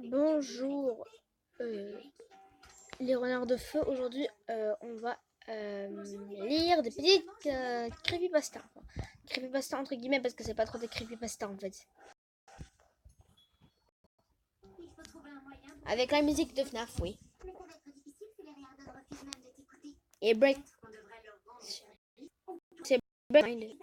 Bonjour les renards de feu. Aujourd'hui on va lire des petites creepypasta. Creepypasta entre guillemets parce que c'est pas trop des creepypasta en fait. Avec la musique de FNAF, oui. Et break. C'est break.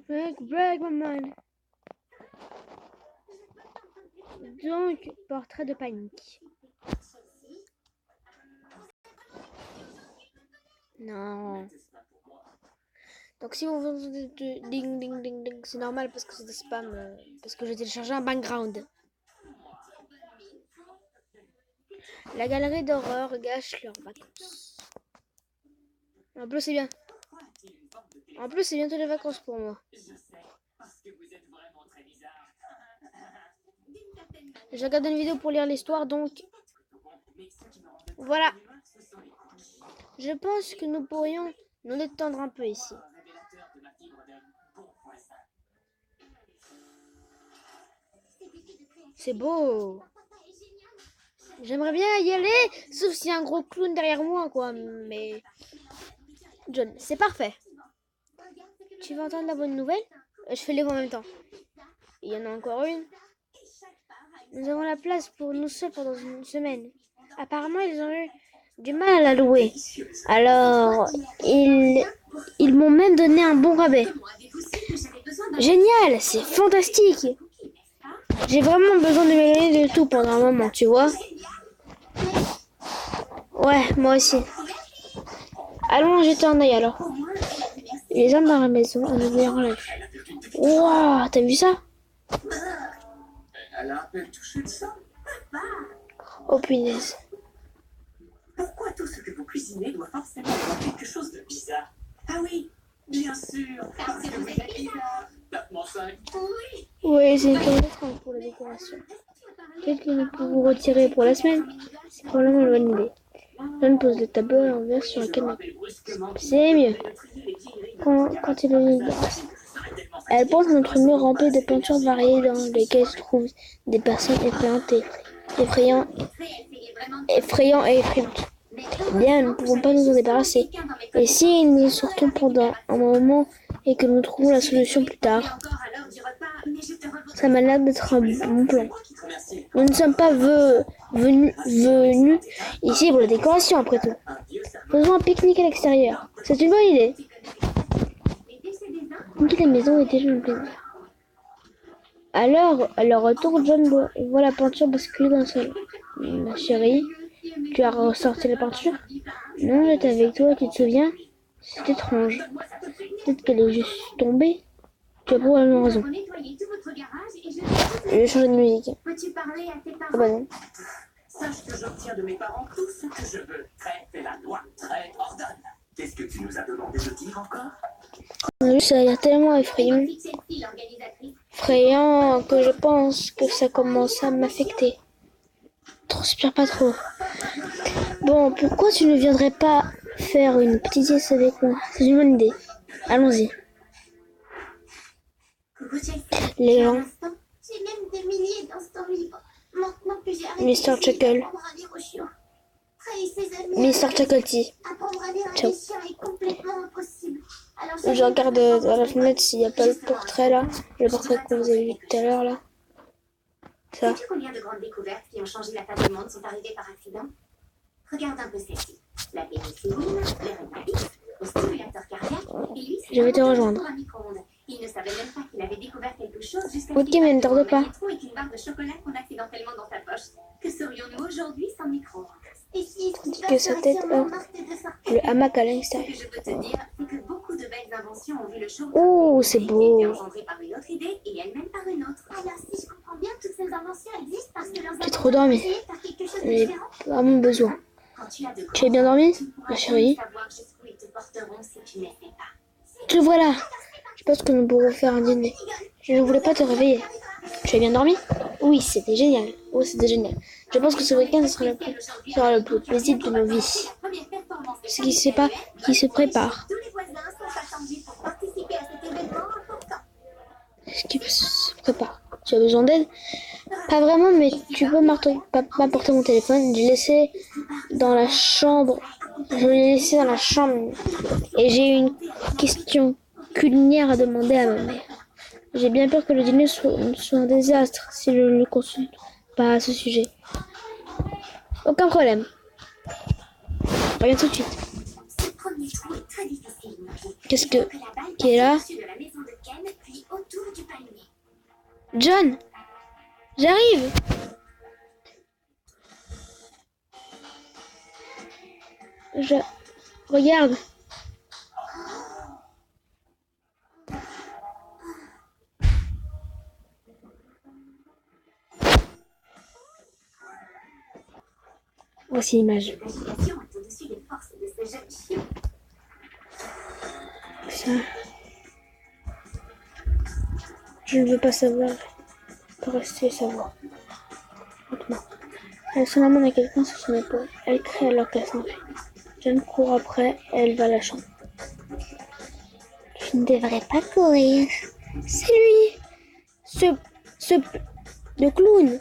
Donc break my mind. Donc portrait de panique. Non. Donc si vous entendez de ding ding ding ding, c'est normal parce que c'est des spams, parce que j'ai téléchargé un background. La galerie d'horreur gâche leurs vacances. En plus c'est bien. En plus c'est bientôt les vacances pour moi. J'ai regardé une vidéo pour lire l'histoire, donc voilà. Je pense que nous pourrions nous détendre un peu ici. C'est beau. J'aimerais bien y aller, sauf s'il y a un gros clown derrière moi, quoi. Mais John, c'est parfait. Tu vas entendre la bonne nouvelle? Je fais les voix en même temps. Il y en a encore une. Nous avons la place pour nous seuls pendant une semaine. Apparemment, ils ont eu du mal à la louer. Alors, ils m'ont même donné un bon rabais. Génial, c'est fantastique. J'ai vraiment besoin de m'éloigner de tout pendant un moment, tu vois. Ouais, moi aussi. Allons jeter un œil alors. Les hommes dans la maison, on est en la vue. Waouh, t'as vu ça? Oh punaise. Pourquoi tout ce que vous cuisinez doit forcément avoir quelque chose de bizarre? Ah oui, bien sûr, parce que vous êtes bizarre. Tapement 5. Oui. Oui, c'est une tomate pour la décoration. Peut-être que nous pouvons vous retirer pour la semaine. C'est probablement une bonne idée. John pose le tableau à l'envers sur un canapé. C'est mieux. Quand il est libre. Elle pense à notre mur rempli de peintures variées dans lesquelles se trouvent des personnes effrayantes et effrayantes. Bien, nous ne pouvons pas nous en débarrasser. Et si nous sortons pendant un moment et que nous trouvons la solution plus tard? Ça m'a l'air d'être un bon plan. Nous ne sommes pas venus ici pour la décoration, après tout. Faisons un pique-nique à l'extérieur. C'est une bonne idée. La maison est déjà en plein air. Alors, à leur retour, John voit la peinture basculer dans le salon. Ma chérie, tu as ressorti la peinture? Non, j'étais avec toi, tu te souviens? C'est étrange. Peut-être qu'elle est juste tombée. Tu as probablement raison. Je vais changer de musique. Ah bah non. Sache que j'obtiens de mes parents tout ce que je veux. Traite et la loi, traite, ordonne. Qu'est-ce que tu nous as demandé de dire encore? Ça a l'air tellement effrayant. Effrayant que je pense que ça commence à m'affecter. Transpire pas trop. Bon, pourquoi tu ne viendrais pas faire une petite sieste avec moi? C'est une bonne idée. Allons-y. Les gens. Mr. Chuckle. Mr. Chucklety. Ciao. Je regarde à la fenêtre s'il n'y a pas le portrait là. Le portrait que vous avez vu tout à l'heure là. Ça. Sais-tu combien de grandes découvertes qui ont changé la face du monde sont arrivées par accident? Regarde un peu celle-ci. La pénicilline, les rayons le stimulateur cardiaque, et lui, je vais te rejoindre. Il ne savait même pas qu'il avait découvert quelque chose jusqu'à ok, mais ne tarde pas. Avec une barre de chocolat qu'on a accidentellement dans sa poche. Que serions-nous aujourd'hui sans micro? Et si que sa tête heurte le hamac à l'extérieur. Ce que je peux te dire, c'est que beaucoup de belles inventions ont vu le jour. Oh, c'est beau. Engendrées par une autre idée et elle-même par une autre. Alors, si je comprends bien, toutes ces inventions existent parce que j'ai trop dormi. J'ai vraiment besoin. Tu as bien dormi, ma chérie? Te voilà. Je pense que nous pourrons faire un dîner. Je ne voulais pas te réveiller. Tu as bien dormi? Oui, c'était génial. Oui, c'était génial. Je pense que ce week-end sera le plus paisible de nos vies. Ce qui se prépare. Tous les voisins sont attendus pour participer à cet événement important. Ce qui se prépare. Tu as besoin d'aide? Pas vraiment, mais tu peux m'apporter mon téléphone. Je l'ai laissé dans la chambre. Je l'ai laissé dans la chambre. Et j'ai une question culinaire à demander à ma mère. J'ai bien peur que le dîner soit un désastre si je ne le consulte pas à ce sujet. Aucun problème. Reviens tout de suite. Ce premier trou est très difficile. Qu'est-ce que... La balle Qui est là? passe au-dessus de la maison de Ken, puis autour du palmier. John! J'arrive! Regarde. Voici l'image. L'imagination est au-dessus des forces de ce jeune chien. Ça. Je ne veux pas savoir. Pour rester savoir. Maintenant. Elle se ramène à quelqu'un sur son épaule. Elle crie alors qu'elle s'enfuit. John court après. Elle va à la chambre. Tu ne devrais pas courir. C'est lui. Le clown.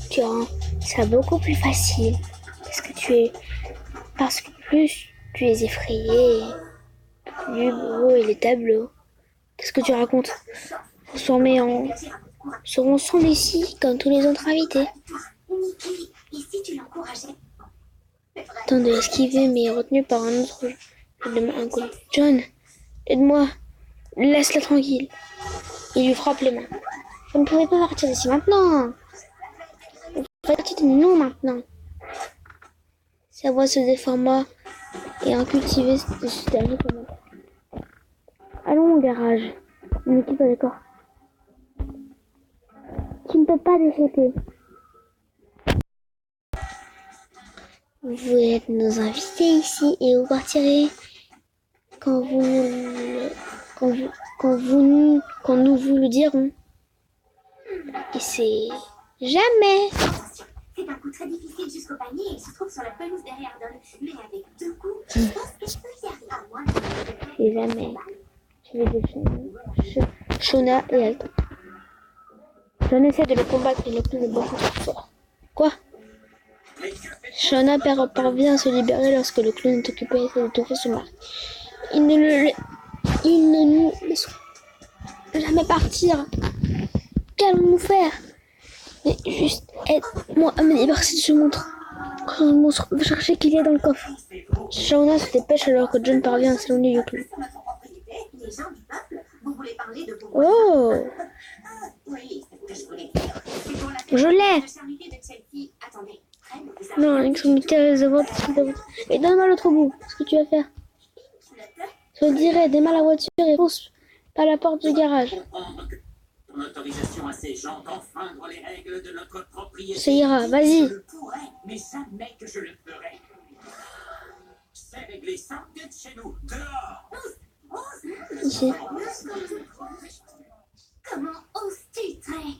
Tu rends ça beaucoup plus facile. Parce que plus tu es effrayé, plus beau est les tableaux. Qu'est-ce que tu racontes? Seront sans ici comme tous les autres invités. Nicky, et si tu l'encourageais? Tente de l'esquiver, mais est retenu par un autre inconnu. John, aide-moi. Laisse-la tranquille. Il lui frappe les mains. Vous ne pouvez pas partir d'ici maintenant. Vous pouvez partir de nous maintenant. Sa voix se déforma et un cultivé de ce dernier commenta. Allons au garage. Une équipe est d'accord. Tu ne peux pas décéder. Vous êtes nos invités ici et vous partirez quand nous vous le dirons. Et c'est jamais. C'est un coup très difficile jusqu'au panier et il se trouve sur la pelouse derrière Don. Mais avec 2 coups, je pense que je peux y arriver. À moi, C'est jamais. Je vais déchaîner Shona et Alton. J'en essaie de le combattre et le clown est beaucoup trop fort. Quoi? Shona parvient à se libérer lorsque le clown est occupé à essayer d'étouffer son mari. Il ne nous laisse jamais partir. Qu'allons-nous faire? Mais juste aide-moi à me débarrasser de ce monstre. Quand le monstre va chercher qu'il y a dans le coffre. Shona se dépêche alors que John parvient à s'éloigner du clown. les gens du peuple, vous voulez parler de vos Oh! Oui, c'est ce que je voulais dire. C'est pour la Je l'ai! de charité de Chelsea. Attendez, Fred, vous avez Non, l'extrémité réservante. Et donne-moi l'autre bout. Qu'est-ce que tu vas faire? Je dirais, démarre la voiture et fonce par la porte du garage. Ton autorisation à ces gens d'enfreindre les règles de notre propriété. Ça ira, vas-y. Je le pourrais, mais jamais que je le ferai. C'est réglé, sortez de chez nous, dehors. Ici. Comment oses-tu, Trey?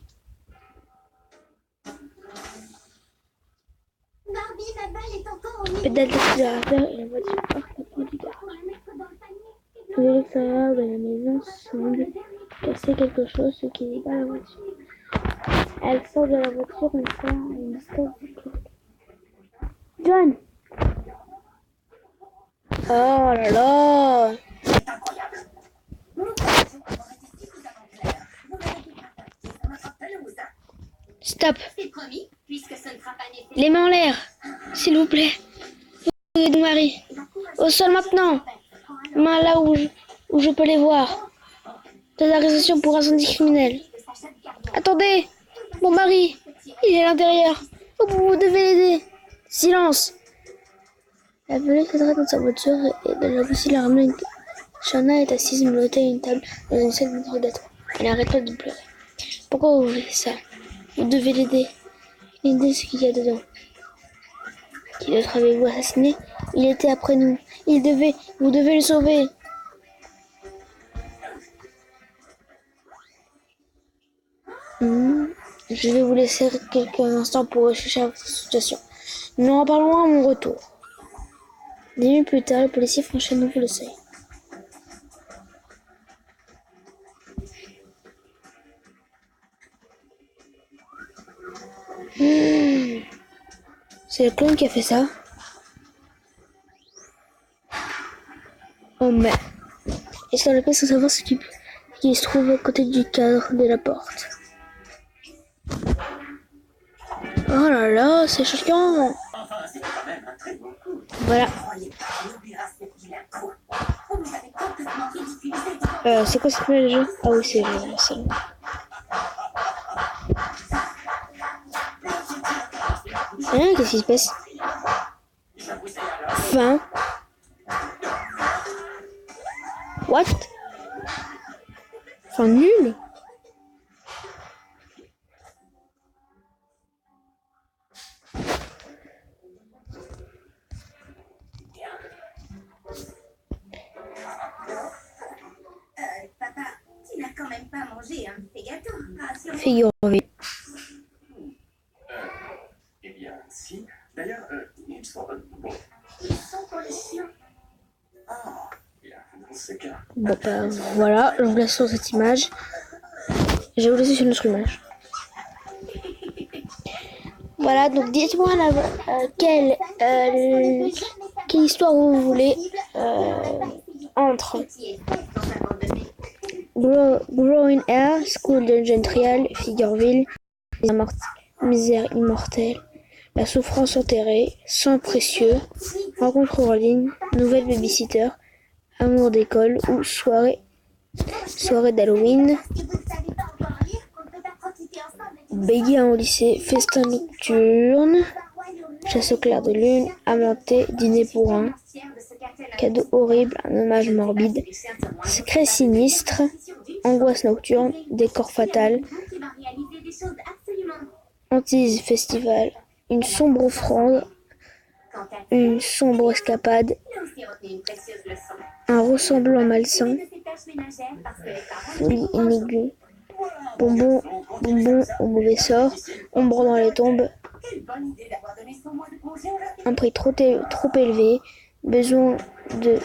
Barbie, ma balle est encore au milieu. Pédale d'accélérateur et la voiture part la porte du garage. De l'extérieur de la maison semble casser quelque chose, ce qui n'est pas la voiture. Elle sort de la voiture et sert à une distance de quelques. John! Oh là là! C'est incroyable. Stop! C'est promis, puisque ce ne sera pas nécessaire. Les mains en l'air! S'il vous plaît! Mon mari! Au sol maintenant! Mains là où je peux les voir. Des arrestations pour incendie criminel. Attendez! Mon mari! Il est à l'intérieur! Vous devez l'aider! Silence! La police est dans sa voiture et de la boussole la ramène. Shona est assise menottée à une table dans une salle d'interrogatoire. Elle arrête pas de pleurer. Pourquoi vous faites ça? Vous devez l'aider. L'aider ce qu'il y a dedans. Qui d'autre avez-vous assassiné? Il était après nous. Vous devez le sauver. Je vais vous laisser quelques instants pour réfléchir à votre situation. Nous en reparlerons à mon retour. 10 minutes plus tard, le policier franchit à nouveau le seuil. C'est le clown qui a fait ça. Oh mais. Et sur la pièce sans savoir ce qui se trouve à côté du cadre de la porte. Oh là là, c'est chiant. Enfin, c'est quand même un très bon coup. Voilà. Croyez pas qu'on oubliera ce qu'il a trop. On nous avait complètement ridiculisé. C'est quoi cette nouvelle jeu? Ah oui, c'est ça. Qu'est-ce qui se passe? Fin. What? Fin nul? Papa, tu n'as quand même pas mangé un de tes gâteaux. Rassure-moi. Figurez. Eh bien, si. D'ailleurs, ils sont... bon. Ils sont policiers. Ah, bien, dans ce cas... Bon, voilà, je vous laisse sur cette image. Je vais vous laisser sur une autre image. Voilà, donc dites-moi quelle histoire vous voulez entre Growing Air, School Dungeon Trial, Figureville, Misère immortelle, La souffrance enterrée, Sang précieux, Rencontre hors ligne, Nouvelle babysitter, Amour d'école ou soirée d'Halloween, Béguin au lycée, Festin nocturne, Chasse au clair de lune, Amanté, Dîner pour un, Cadeau horrible, un hommage morbide, Secret sinistre, Angoisse nocturne, Décor fatal, Hantise festival, Une sombre offrande, Une sombre escapade, Un ressemblant malsain, Folie iniguë, Bonbon au mauvais sort, Ombre dans les tombes, Un prix trop élevé, Besoin de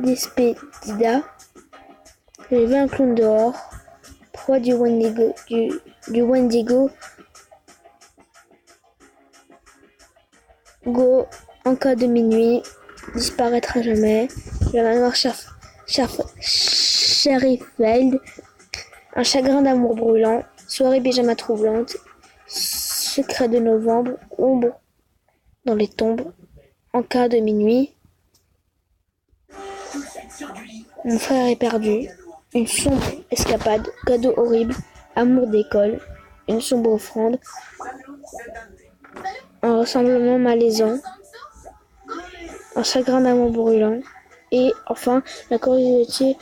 Despedida, J'ai vu un clown dehors, Proie du Wendigo, Go, En cas de minuit, Disparaître à jamais, Le manoir Sheriffeld, Un chagrin d'amour brûlant, Soirée pyjama troublante, Secret de novembre, Ombre dans les tombes, En cas de minuit, Mon frère est perdu, Une sombre escapade, Cadeau horrible, Amour d'école, Une sombre offrande, Un ressemblement malaisant, Un chagrin d'amour brûlant, et enfin la curiosité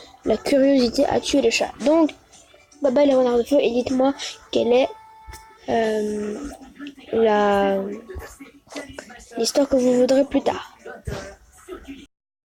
a tué le chat. Donc, bye bye les renards de feu, et dites-moi quelle est l'histoire que vous voudrez plus tard.